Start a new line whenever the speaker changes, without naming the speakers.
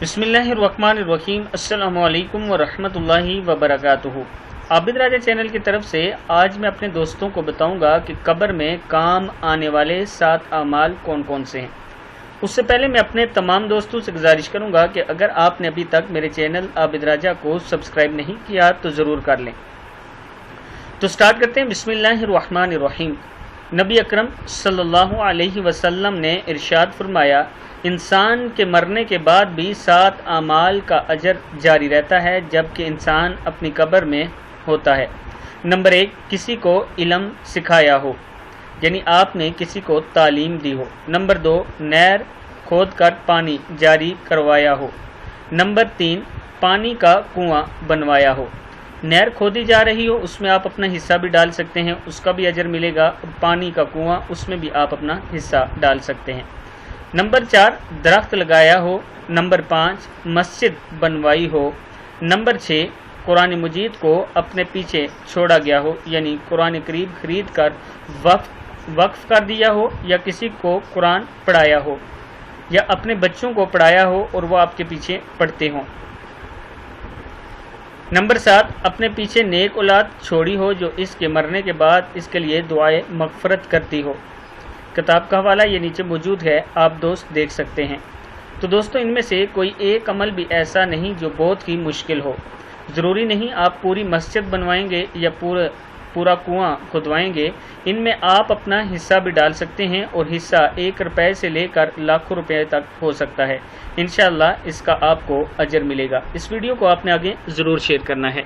बिस्मिल्लाहिर्रहमानिर्रहीम। अस्सलामु अलैकुम वरहमतुल्लाहि वबरकातुहू। आबिद राजा चैनल की तरफ से आज मैं अपने दोस्तों को बताऊंगा कि कब्र में काम आने वाले 7 अमाल कौन कौन से हैं। उससे पहले मैं अपने तमाम दोस्तों से गुजारिश करूंगा कि अगर आपने अभी तक मेरे चैनल आबिद राजा को सब्सक्राइब नहीं किया तो ज़रूर कर लें। तो स्टार्ट करते हैं। बिस्मिल्लाहिर्रहमानिर्रहीम। नबी अकरम सल्लल्लाहु अलैहि वसल्लम ने इरशाद फरमाया, इंसान के मरने के बाद भी 7 अमाल का अजर जारी रहता है जबकि इंसान अपनी कब्र में होता है। नंबर 1, किसी को इल्म सिखाया हो, यानी आपने किसी को तालीम दी हो। नंबर 2, नहर खोद कर पानी जारी करवाया हो। नंबर 3, पानी का कुआं बनवाया हो। नहर खोदी जा रही हो, उसमें आप अपना हिस्सा भी डाल सकते हैं, उसका भी अजर मिलेगा। पानी का कुआं, उसमें भी आप अपना हिस्सा डाल सकते हैं। नंबर 4, दरख्त लगाया हो। नंबर 5, मस्जिद बनवाई हो। नंबर 6, कुरान मजीद को अपने पीछे छोड़ा गया हो, यानी कुरान करीम खरीद कर वक्फ कर दिया हो, या किसी को कुरान पढ़ाया हो, या अपने बच्चों को पढ़ाया हो और वो आपके पीछे पढ़ते हों। नंबर 7, अपने पीछे नेक औलाद छोड़ी हो जो इसके मरने के बाद इसके लिए दुआए मगफरत करती हो। किताब का हवाला ये नीचे मौजूद है, आप दोस्त देख सकते हैं। तो दोस्तों, इनमें से कोई एक अमल भी ऐसा नहीं जो बहुत ही मुश्किल हो। ज़रूरी नहीं आप पूरी मस्जिद बनवाएंगे या पूरा कुआं खुदवाएंगे। इनमें आप अपना हिस्सा भी डाल सकते हैं और हिस्सा 1 रुपये से लेकर लाखों रुपए तक हो सकता है। इंशाअल्लाह इसका आपको अजर मिलेगा। इस वीडियो को आपने आगे ज़रूर शेयर करना है।